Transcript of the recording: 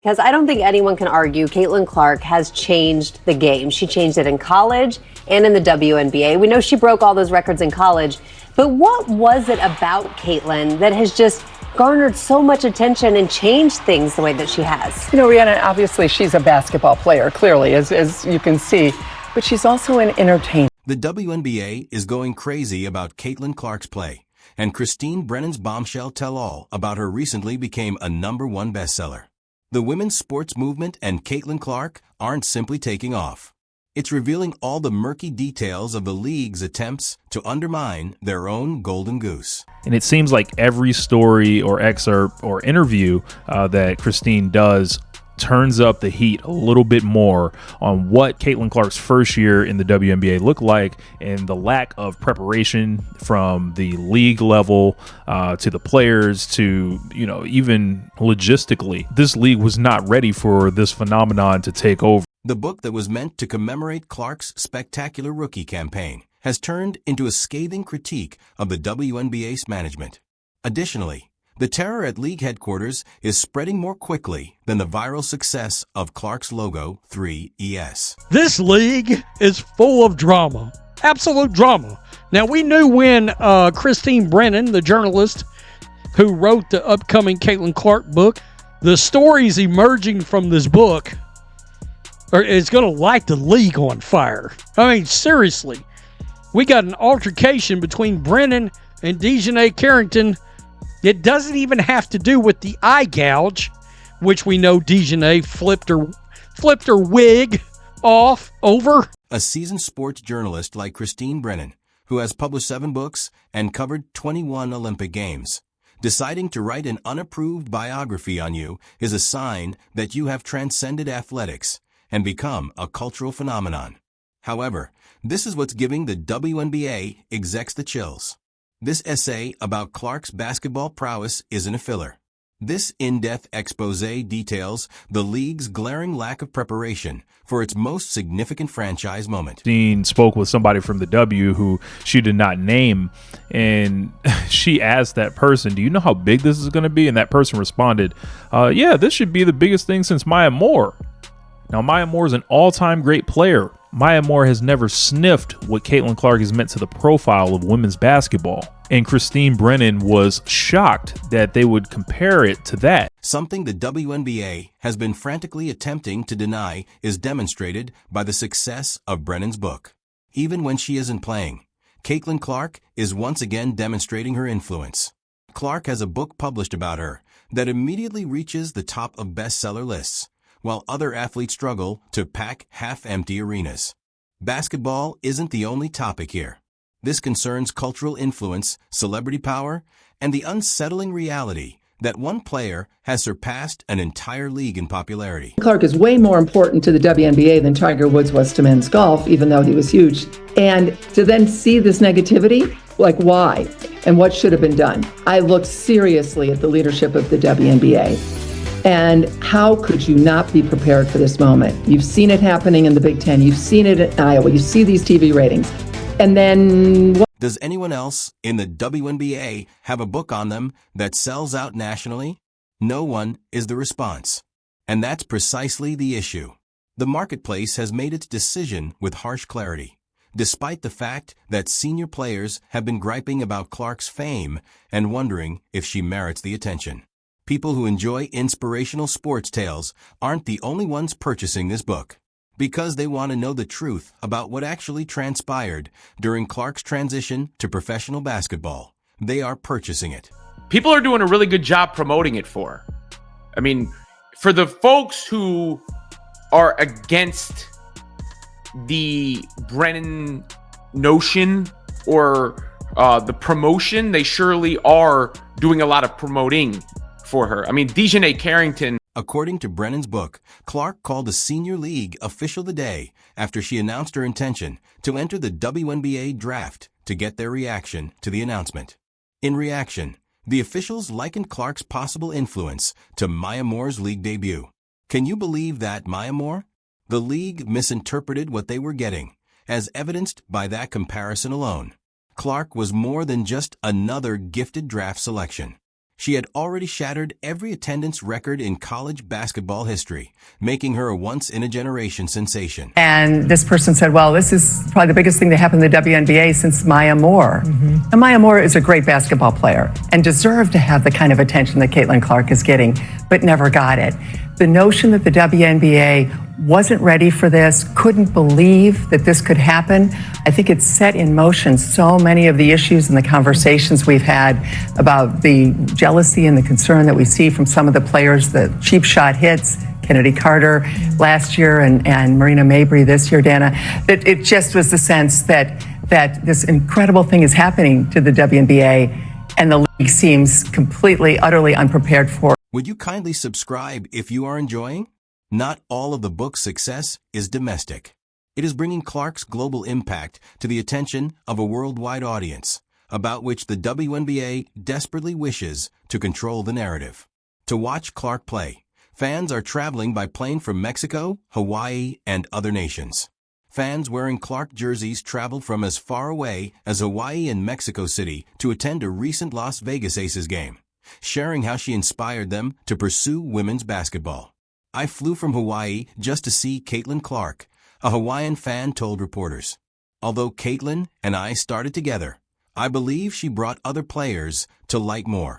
Because I don't think anyone can argue Caitlin Clark has changed the game. She changed it in college and in the WNBA. We know she broke all those records in college. But what was it about Caitlin that has just garnered so much attention and changed things the way that she has? You know, Rihanna, obviously she's a basketball player, clearly, as you can see. But she's also an entertainer. The WNBA is going crazy about Caitlin Clark's play. And Christine Brennan's bombshell tell-all about her recently became a #1 bestseller. The women's sports movement and Caitlin Clark aren't simply taking off. It's revealing all the murky details of the league's attempts to undermine their own golden goose. And it seems like every story or excerpt or interview that Christine does turns up the heat a little bit more on what Caitlin Clark's first year in the WNBA looked like and the lack of preparation from the league level to the players to, even logistically. This league was not ready for this phenomenon to take over. The book that was meant to commemorate Clark's spectacular rookie campaign has turned into a scathing critique of the WNBA's management. Additionally, the terror at league headquarters is spreading more quickly than the viral success of Clark's logo, 3ES. This league is full of drama, absolute drama. Now, we knew when Christine Brennan, the journalist who wrote the upcoming Caitlin Clark book, the stories emerging from this book is going to light the league on fire. I mean, seriously. We got an altercation between Brennan and Dejanay Carrington. It doesn't even have to do with the eye gouge, which we know Dejanay flipped her wig off over. A seasoned sports journalist like Christine Brennan, who has published 7 books and covered 21 Olympic Games, deciding to write an unapproved biography on you is a sign that you have transcended athletics and become a cultural phenomenon. However, this is what's giving the WNBA execs the chills. This essay about Clark's basketball prowess isn't a filler. This in-depth expose details the league's glaring lack of preparation for its most significant franchise moment. Dean spoke with somebody from the W who she did not name, and she asked that person, "Do you know how big this is going to be?" And that person responded, "Yeah, this should be the biggest thing since Maya Moore." Now, Maya Moore is an all-time great player. Maya Moore has never sniffed what Caitlin Clark has meant to the profile of women's basketball. And Christine Brennan was shocked that they would compare it to that. Something the WNBA has been frantically attempting to deny is demonstrated by the success of Brennan's book. Even when she isn't playing, Caitlin Clark is once again demonstrating her influence. Clark has a book published about her that immediately reaches the top of bestseller lists, while other athletes struggle to pack half-empty arenas. Basketball isn't the only topic here. This concerns cultural influence, celebrity power, and the unsettling reality that one player has surpassed an entire league in popularity. Clark is way more important to the WNBA than Tiger Woods was to men's golf, even though he was huge. And to then see this negativity, like why? And what should have been done? I looked seriously at the leadership of the WNBA. And how could you not be prepared for this moment? You've seen it happening in the Big Ten. You've seen it in Iowa. You see these TV ratings. And then what? Does anyone else in the WNBA have a book on them that sells out nationally? No one is the response. And that's precisely the issue. The marketplace has made its decision with harsh clarity, despite the fact that senior players have been griping about Clark's fame and wondering if she merits the attention. People who enjoy inspirational sports tales aren't the only ones purchasing this book, because they want to know the truth about what actually transpired during Clark's transition to professional basketball. They are purchasing it. People are doing a really good job promoting it for. I mean, for the folks who are against the Brennan notion or the promotion, they surely are doing a lot of promoting for her. I mean, Dejanay Carrington. According to Brennan's book, Clark called a senior league official the day after she announced her intention to enter the WNBA draft to get their reaction to the announcement. In reaction, the officials likened Clark's possible influence to Maya Moore's league debut. Can you believe that, Maya Moore? The league misinterpreted what they were getting, as evidenced by that comparison alone. Clark was more than just another gifted draft selection. She had already shattered every attendance record in college basketball history, making her a once-in-a-generation sensation. And this person said, well, this is probably the biggest thing to happen in the WNBA since Maya Moore. And Maya Moore is a great basketball player and deserved to have the kind of attention that Caitlin Clark is getting, but never got it. The notion that the WNBA wasn't ready for this, couldn't believe that this could happen, I think it set in motion so many of the issues and the conversations we've had about the jealousy and the concern that we see from some of the players, the cheap shot hits, Kennedy Carter last year and Marina Mabry this year, Dana, that it just was the sense that this incredible thing is happening to the WNBA and the league seems completely, utterly unprepared for it. Would you kindly subscribe if you are enjoying? Not all of the book's success is domestic. It is bringing Clark's global impact to the attention of a worldwide audience, about which the WNBA desperately wishes to control the narrative. To watch Clark play, fans are traveling by plane from Mexico, Hawaii, and other nations. Fans wearing Clark jerseys travel from as far away as Hawaii and Mexico City to attend a recent Las Vegas Aces game, sharing how she inspired them to pursue women's basketball. I flew from Hawaii just to see Caitlin Clark, a Hawaiian fan told reporters. Although Caitlin and I started together, I believe she brought other players to like more.